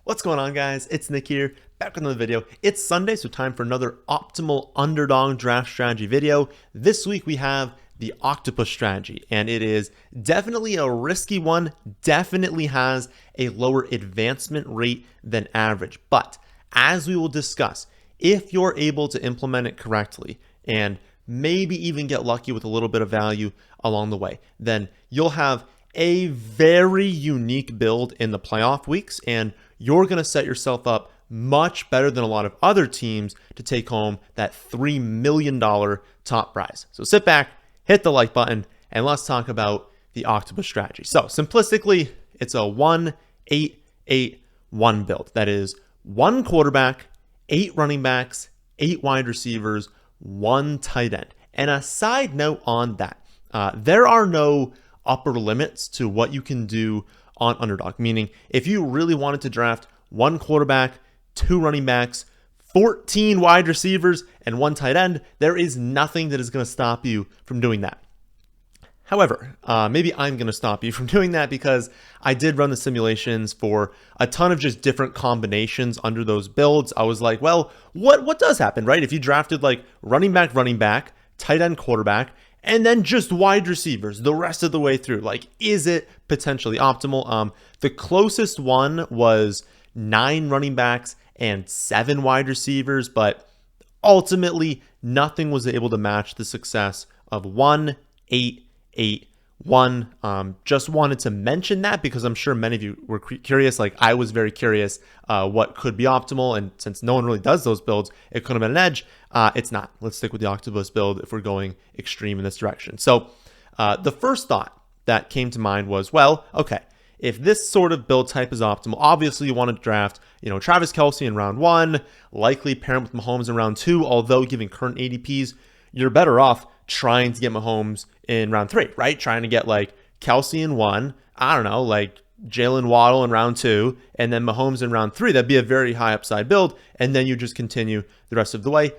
What's going on, guys? It's Nick here, back with another video. It's Sunday, so time for another optimal underdog draft strategy video. This week we have the Octopus Strategy, and it is definitely a risky one, definitely has a lower advancement rate than average. But as we will discuss, if you're able to implement it correctly and maybe even get lucky with a little bit of value along the way, then you'll have a very unique build in the playoff weeks, and you're going to set yourself up much better than a lot of other teams to take home that $3 million top prize. So sit back, hit the like button, and let's talk about the Octopus Strategy. So simplistically, it's a 1-8-8-1 build. That is 1 quarterback, 8 running backs, 8 wide receivers, 1 tight end. And a side note on that, there are no upper limits to what you can do on Underdog, meaning if you really wanted to draft 1 quarterback, 2 running backs, 14 wide receivers, and 1 tight end, there is nothing that is going to stop you from doing that. However, maybe I'm going to stop you from doing that because I did run the simulations for a ton of just different combinations under those builds. I was like, well, what does happen, right? If you drafted like running back, tight end, quarterback, and then just wide receivers the rest of the way through, like, is it potentially optimal? The closest one was 9 running backs and 7 wide receivers, but ultimately nothing was able to match the success of 1-8-8-1. Just wanted to mention that because I'm sure many of you were curious. Like, I was very curious what could be optimal, and since no one really does those builds, it could have been an edge. It's not. Let's stick with the Octopus build if we're going extreme in this direction. So the first thought that came to mind was, well, okay, if this sort of build type is optimal, obviously you want to draft, Travis Kelce in round 1, likely pair him with Mahomes in round 2, although given current ADPs, you're better off trying to get Mahomes in round 3, right? Trying to get like Kelce in 1, I don't know, like Jalen Waddle in round 2, and then Mahomes in round 3. That'd be a very high upside build, and then you just continue the rest of the way.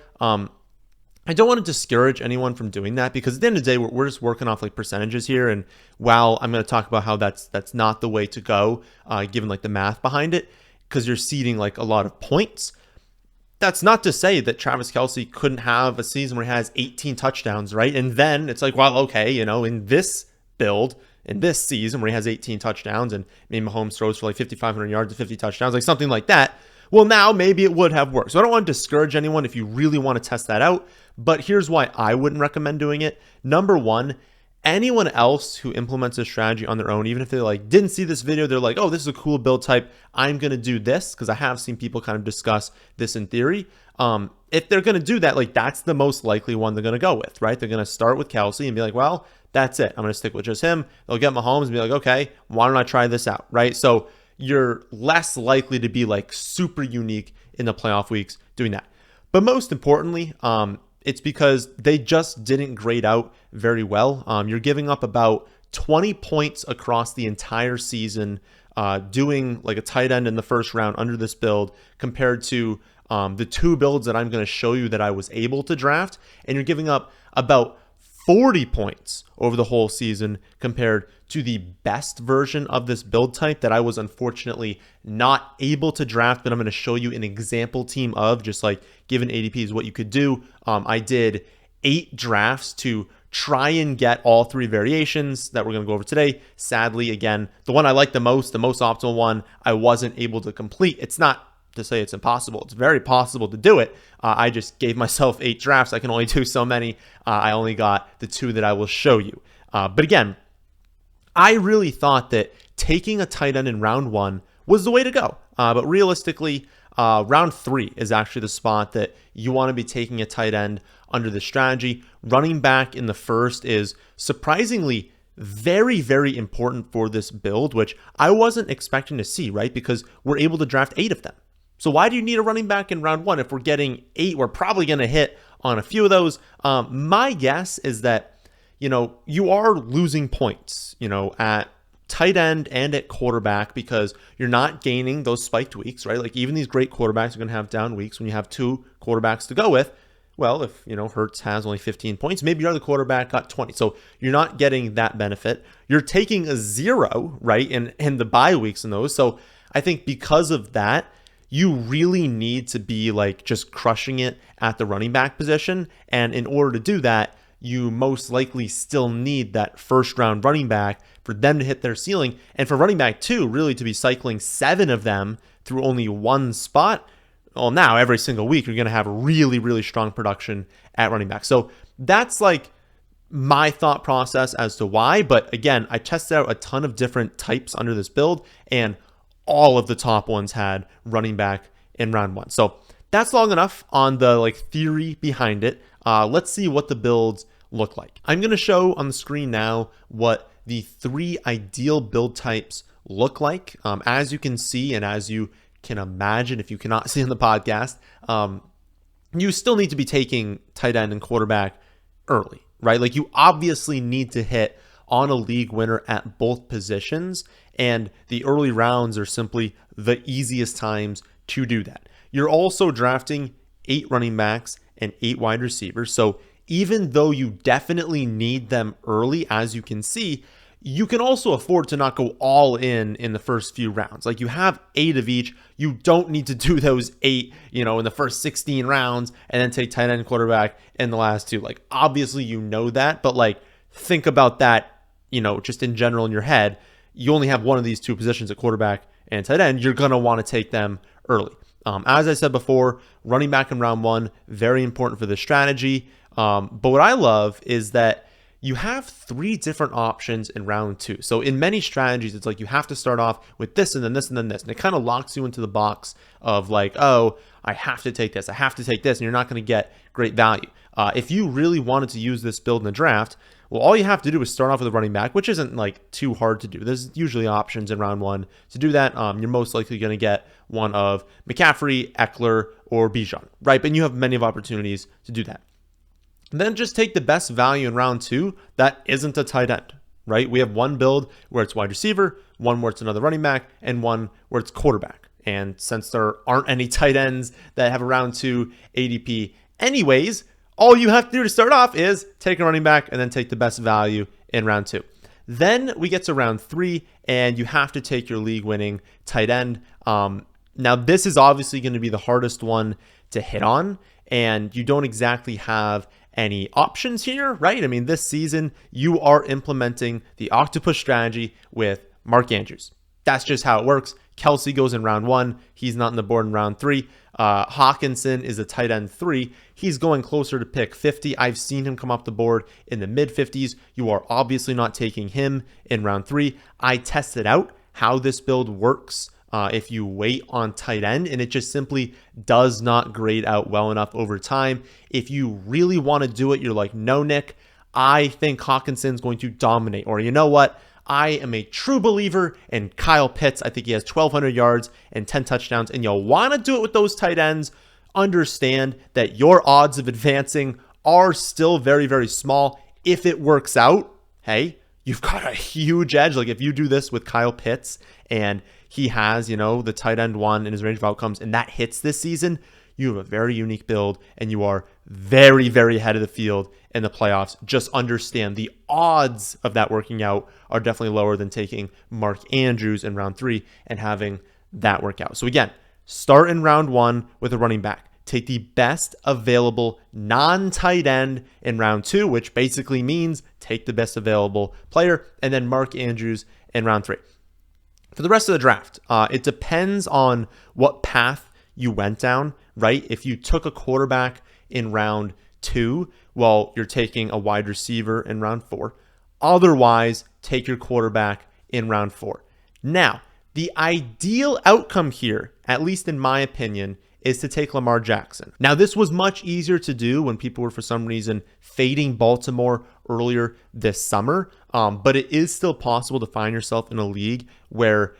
I don't want to discourage anyone from doing that because at the end of the day, we're just working off like percentages here. And while I'm going to talk about how that's not the way to go, given like the math behind it, because you're seeding like a lot of points. That's not to say that Travis Kelce couldn't have a season where he has 18 touchdowns, right? And then it's like, well, okay, in this build, in this season where he has 18 touchdowns and maybe Mahomes throws for like 5,500 yards and 50 touchdowns, like something like that. Well, now maybe it would have worked. So I don't want to discourage anyone if you really want to test that out. But here's why I wouldn't recommend doing it. Number one, anyone else who implements this strategy on their own, even if they like didn't see this video, they're like, oh, this is a cool build type, I'm going to do this, because I have seen people kind of discuss this in theory. If they're going to do that, like that's the most likely one they're going to go with, right? They're going to start with Kelce and be like, well, that's it. I'm going to stick with just him. They'll get Mahomes and be like, okay, why don't I try this out, right? So you're less likely to be like super unique in the playoff weeks doing that. But most importantly, it's because they just didn't grade out very well. You're giving up about 20 points across the entire season doing like a tight end in the first round under this build compared to the 2 builds that I'm going to show you that I was able to draft. And you're giving up about 40 points over the whole season compared to the best version of this build type that I was unfortunately not able to draft, but I'm going to show you an example team of just like given ADPs what you could do. I did 8 drafts to try and get all 3 variations that we're going to go over today. Sadly, again, the one I like the most optimal one, I wasn't able to complete. It's not to say it's impossible. It's very possible to do it. I just gave myself 8 drafts. I can only do so many. I only got the 2 that I will show you. But again, I really thought that taking a tight end in round 1 was the way to go. But realistically, round 3 is actually the spot that you want to be taking a tight end under the strategy. Running back in the first is surprisingly very, very important for this build, which I wasn't expecting to see, right? Because we're able to draft 8 of them. So why do you need a running back in round 1? If we're getting 8, we're probably going to hit on a few of those. My guess is that, you are losing points, at tight end and at quarterback because you're not gaining those spiked weeks, right? Like even these great quarterbacks are going to have down weeks when you have 2 quarterbacks to go with. Well, if, Hurts has only 15 points, maybe your other quarterback got 20. So you're not getting that benefit. You're taking a 0, right? And the bye weeks in those. So I think because of that, you really need to be like just crushing it at the running back position. And in order to do that, you most likely still need that first round running back for them to hit their ceiling. And for running back two, really to be cycling 7 of them through only one spot. Well, now every single week, you're going to have really, really strong production at running back. So that's like my thought process as to why. But again, I tested out a ton of different types under this build, and all of the top ones had running back in round 1. So that's long enough on the like theory behind it. Let's see what the builds look like. I'm going to show on the screen now what the 3 ideal build types look like. As you can see, and as you can imagine, if you cannot see in the podcast, you still need to be taking tight end and quarterback early, right? Like you obviously need to hit on a league winner at both positions, and the early rounds are simply the easiest times to do that. You're also drafting 8 running backs and 8 wide receivers. So even though you definitely need them early, as you can see, you can also afford to not go all in the first few rounds. Like you have 8 of each. You don't need to do those 8, in the first 16 rounds and then take tight end, quarterback in the last 2. Like obviously you know that, but like think about that, just in general in your head. You only have one of these 2 positions at quarterback and tight end. You're going to want to take them early. As I said before, running back in round 1, very important for this strategy. But what I love is that you have 3 different options in round 2. So in many strategies, it's like you have to start off with this and then this and then this. And it kind of locks you into the box of like, oh, I have to take this. I have to take this. And you're not going to get great value. If you really wanted to use this build in the draft, well, all you have to do is start off with a running back, which isn't like too hard to do. There's usually options in round 1 to do that. You're most likely going to get one of McCaffrey, Eckler, or Bijan, right? But you have many of opportunities to do that. And then just take the best value in round 2 that isn't a tight end, right? We have one build where it's wide receiver, one where it's another running back, and one where it's quarterback. And since there aren't any tight ends that have a round 2 ADP anyways, all you have to do to start off is take a running back and then take the best value in round 2. Then we get to round 3, and you have to take your league-winning tight end. Now, this is obviously going to be the hardest one to hit on, and you don't exactly have any options here, right? I mean, this season, you are implementing the Octopus Strategy with Mark Andrews. That's just how it works. Kelsey goes in round 1. He's not on the board in round 3. Hawkinson is a tight end 3. He's going closer to pick 50. I've seen him come off the board in the mid 50s. You are obviously not taking him in round 3. I tested out how this build works if you wait on tight end, and it just simply does not grade out well enough over time. If you really want to do it, you're like, no, Nick, I think Hawkinson's going to dominate. Or you know what? I am a true believer in Kyle Pitts. I think he has 1,200 yards and 10 touchdowns, and you'll want to do it with those tight ends. Understand that your odds of advancing are still very, very small. If it works out, hey, you've got a huge edge. Like if you do this with Kyle Pitts and he has, the tight end 1 in his range of outcomes, and that hits this season, you have a very unique build, and you are very, very ahead of the field in the playoffs. Just understand the odds of that working out are definitely lower than taking Mark Andrews in round 3 and having that work out. So again, start in round 1 with a running back. Take the best available non-tight end in round 2, which basically means take the best available player, and then Mark Andrews in round 3. For the rest of the draft, it depends on what path you went down, right? If you took a quarterback in round 2, well, you're taking a wide receiver in round 4. Otherwise, take your quarterback in round 4. Now, the ideal outcome here, at least in my opinion, is to take Lamar Jackson. Now, this was much easier to do when people were, for some reason, fading Baltimore earlier this summer. But it is still possible to find yourself in a league where,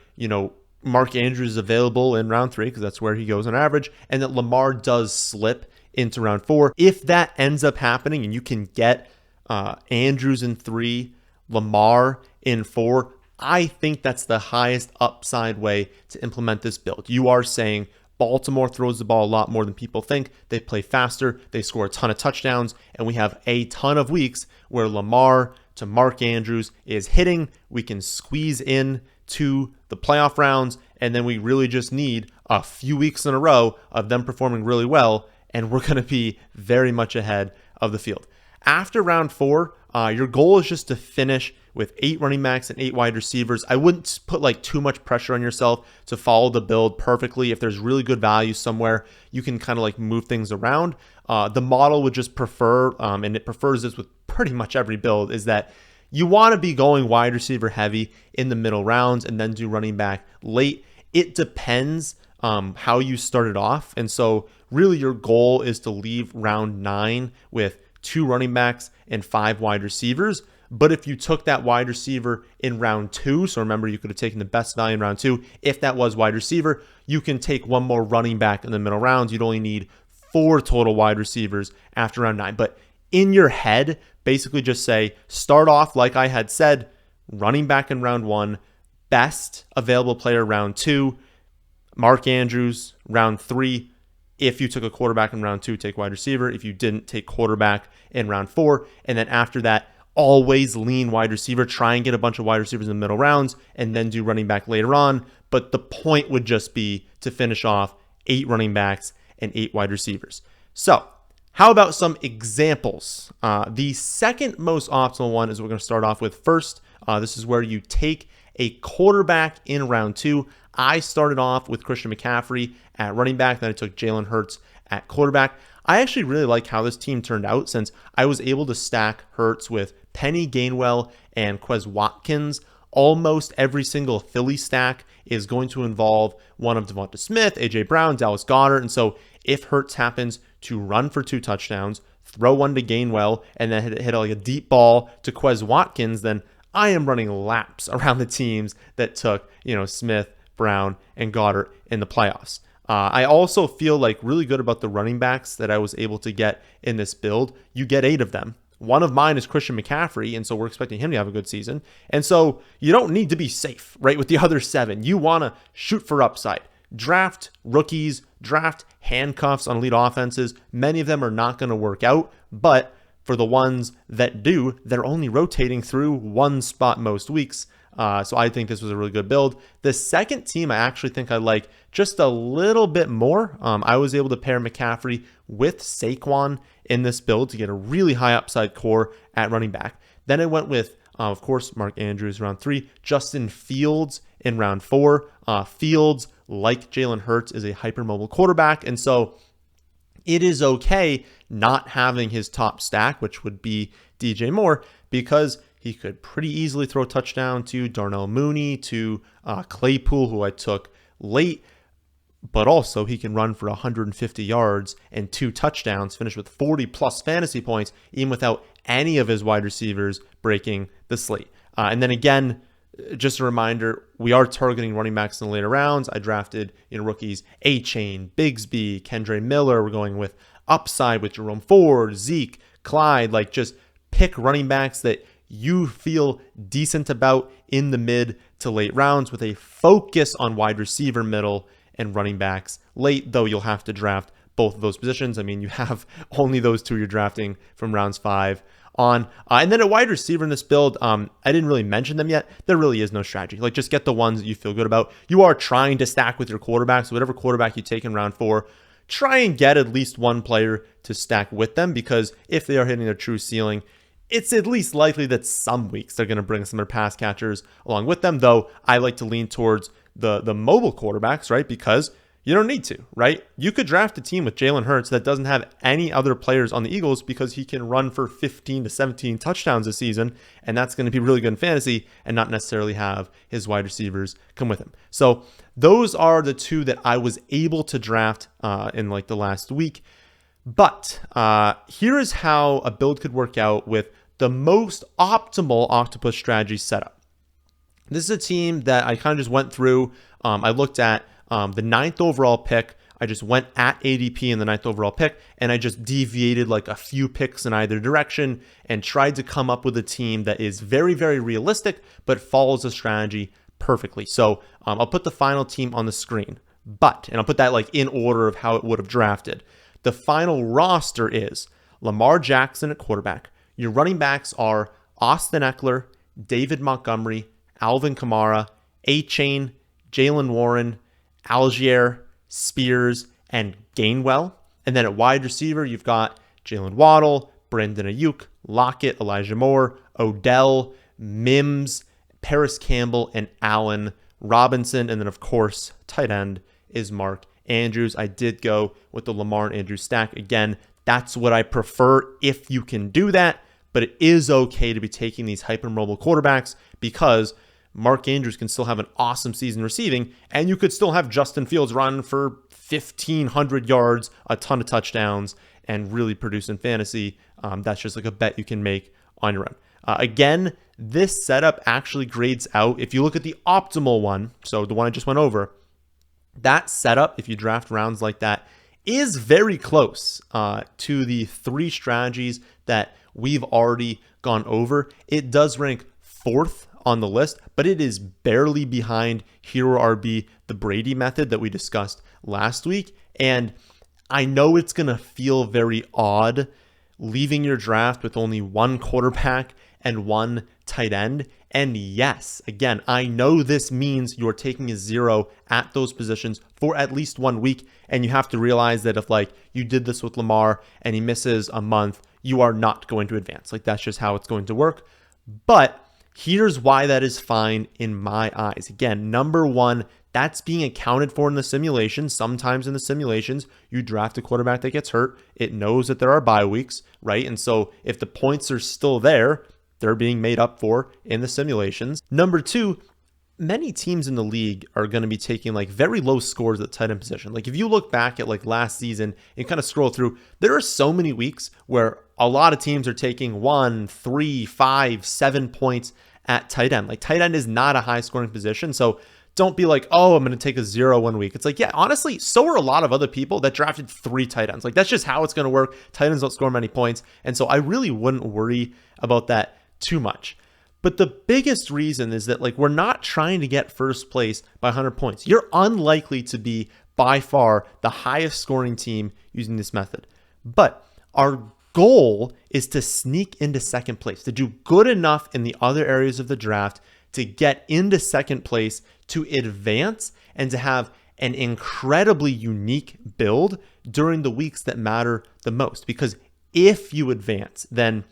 Mark Andrews is available in round 3 because that's where he goes on average, and that Lamar does slip into round 4. If that ends up happening and you can get Andrews in 3, Lamar in 4, I think that's the highest upside way to implement this build. You are saying Baltimore throws the ball a lot more than people think. They play faster. They score a ton of touchdowns. And we have a ton of weeks where Lamar to Mark Andrews is hitting. We can squeeze in to the playoff rounds, and then we really just need a few weeks in a row of them performing really well, and we're going to be very much ahead of the field. After round 4, your goal is just to finish with 8 running backs and 8 wide receivers. I wouldn't put like too much pressure on yourself to follow the build perfectly. If there's really good value somewhere, you can kind of like move things around. The model would just prefer, and it prefers this with pretty much every build, is that you want to be going wide receiver heavy in the middle rounds and then do running back late. It depends how you started off. And so really your goal is to leave round 9 with 2 running backs and 5 wide receivers. But if you took that wide receiver in round 2, so remember you could have taken the best value in round 2, if that was wide receiver, you can take one more running back in the middle rounds. You'd only need 4 total wide receivers after round 9. But in your head, basically just say, start off like I had said, running back in round 1, best available player round 2, Mark Andrews round 3. If you took a quarterback in round 2, take wide receiver. If you didn't, take quarterback in round 4. And then after that, always lean wide receiver. Try and get a bunch of wide receivers in the middle rounds and then do running back later on. But the point would just be to finish off 8 running backs and 8 wide receivers. So how about some examples? The second most optimal one is what we're going to start off with first. This is where you take a quarterback in round 2. I started off with Christian McCaffrey at running back. Then I took Jalen Hurts at quarterback. I actually really like how this team turned out since I was able to stack Hurts with Penny Gainwell and Quez Watkins. Almost every single Philly stack is going to involve one of Devonta Smith, A.J. Brown, Dallas Goedert. And so if Hurts happens to run for 2 touchdowns, throw one to Gainwell, and then hit like a deep ball to Quez Watkins, then I am running laps around the teams that took, Smith, Brown, and Goddard in the playoffs. I also feel like really good about the running backs that I was able to get in this build. You get 8 of them. One of mine is Christian McCaffrey, and so we're expecting him to have a good season. And so you don't need to be safe, right, with the other 7. You want to shoot for upside. Draft rookies, draft handcuffs on elite offenses. Many of them are not going to work out, but for the ones that do, they're only rotating through one spot most weeks. So I think this was a really good build. The second team I actually think I like just a little bit more. I was able to pair McCaffrey with Saquon in this build to get a really high upside core at running back. Then I went with, of course, Mark Andrews round 3, Justin Fields in round 4. Fields, like Jalen Hurts, is a hypermobile quarterback, and so it is okay not having his top stack, which would be DJ Moore, because he could pretty easily throw a touchdown to Darnell Mooney, to Claypool, who I took late, but also he can run for 150 yards and 2 touchdowns, finish with 40-plus fantasy points, even without any of his wide receivers breaking the slate. And then again, just a reminder, we are targeting running backs in the later rounds. I drafted rookies A-Chain, Bigsby, Kendre Miller. We're going with upside with Jerome Ford, Zeke, Clyde. Like, just pick running backs that you feel decent about in the mid to late rounds with a focus on wide receiver middle and running backs late, though you'll have to draft both of those positions. I mean, you have only those 2 you're drafting from rounds 5 on. And then a wide receiver in this build, I didn't really mention them yet. There really is no strategy. Like, just get the ones that you feel good about. You are trying to stack with your quarterback, so whatever quarterback you take in round 4, try and get at least one player to stack with them, because if they are hitting their true ceiling, it's at least likely that some weeks they're going to bring some of their pass catchers along with them, though I like to lean towards the mobile quarterbacks, right? Because you don't need to, right? You could draft a team with Jalen Hurts that doesn't have any other players on the Eagles because he can run for 15 to 17 touchdowns this season, and that's going to be really good in fantasy and not necessarily have his wide receivers come with him. So those are the 2 that I was able to draft in like the last week. But here is how a build could work out with the most optimal Octopus Strategy setup. This is a team that I kind of just went through. I looked at the 9th overall pick. I just went at ADP in the 9th overall pick, and I just deviated like a few picks in either direction and tried to come up with a team that is very, very realistic, but follows the strategy perfectly. So I'll put the final team on the screen, and I'll put that like in order of how it would have drafted. The final roster is Lamar Jackson at quarterback. Your running backs are Austin Eckler, David Montgomery, Alvin Kamara, A-Chain, Jalen Warren, Algier, Spears, and Gainwell. And then at wide receiver, you've got Jalen Waddle, Brandon Ayuk, Lockett, Elijah Moore, Odell, Mims, Paris Campbell, and Allen Robinson. And then, of course, tight end is Mark Andrews. I did go with the Lamar and Andrews stack. Again, that's what I prefer if you can do that. But it is okay to be taking these hyper-mobile quarterbacks because Mark Andrews can still have an awesome season receiving, and you could still have Justin Fields run for 1,500 yards, a ton of touchdowns, and really produce in fantasy. That's just like a bet you can make on your own. Again, this setup actually grades out. If you look at the optimal one, so the one I just went over, that setup, if you draft rounds like that, is very close to the 3 strategies that we've already gone over. It does rank 4th on the list, but it is barely behind Hero RB, the Brady method that we discussed last week. And I know it's going to feel very odd leaving your draft with only 1 quarterback and 1 tight end. And yes, again, I know this means you're taking a 0 at those positions for at least 1 week. And you have to realize that if like you did this with Lamar and he misses a month, you are not going to advance. Like that's just how it's going to work. But here's why that is fine in my eyes. Again, number 1, that's being accounted for in the simulation. Sometimes in the simulations, you draft a quarterback that gets hurt. It knows that there are bye weeks, right? And so if the points are still there, they're being made up for in the simulations. Number 2, many teams in the league are going to be taking like very low scores at the tight end position. Like if you look back at like last season and kind of scroll through, there are so many weeks where a lot of teams are taking 1, 3, 5, 7 points at tight end. Like tight end is not a high scoring position. So don't be like, oh, I'm going to take a 0 1 week. It's like, yeah, honestly, so are a lot of other people that drafted 3 tight ends. Like that's just how it's going to work. Tight ends don't score many points. And so I really wouldn't worry about that too much. But the biggest reason is that like we're not trying to get first place by 100 points. You're unlikely to be by far the highest scoring team using this method. But our goal is to sneak into second place, to do good enough in the other areas of the draft to get into second place, to advance, and to have an incredibly unique build during the weeks that matter the most. Because if you advance, then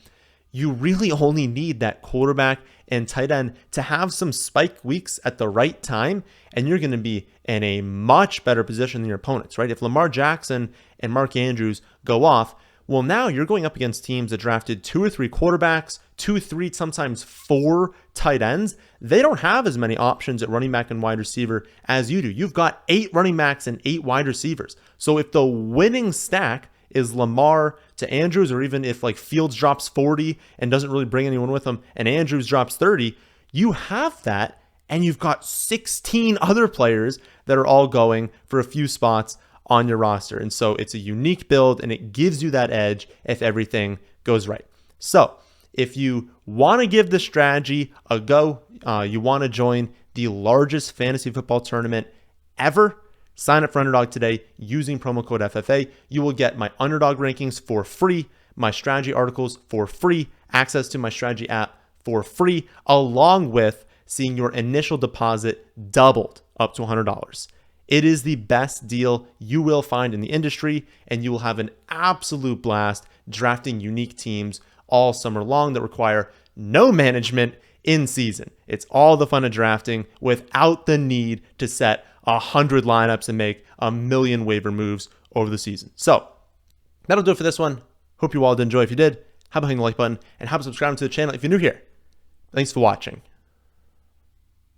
you really only need that quarterback and tight end to have some spike weeks at the right time, and you're going to be in a much better position than your opponents, right? If Lamar Jackson and Mark Andrews go off, well, now you're going up against teams that drafted 2 or 3 quarterbacks, 2, 3, sometimes 4 tight ends. They don't have as many options at running back and wide receiver as you do. You've got 8 running backs and 8 wide receivers. So if the winning stack is Lamar to Andrews, or even if like Fields drops 40 and doesn't really bring anyone with him and Andrews drops 30, you have that, and you've got 16 other players that are all going for a few spots on your roster. And so it's a unique build, and it gives you that edge if everything goes right. So if you want to give the strategy a go, you want to join the largest fantasy football tournament ever, sign up for Underdog today using promo code FFA. You will get my Underdog rankings for free, my strategy articles for free, access to my strategy app for free, along with seeing your initial deposit doubled up to $100. It is the best deal you will find in the industry, and you will have an absolute blast drafting unique teams all summer long that require no management in season. It's all the fun of drafting without the need to set 100 lineups and make a million waiver moves over the season. So that'll do it for this one. Hope you all did enjoy. If you did, how about hitting the like button and how about subscribing to the channel if you're new here? Thanks for watching.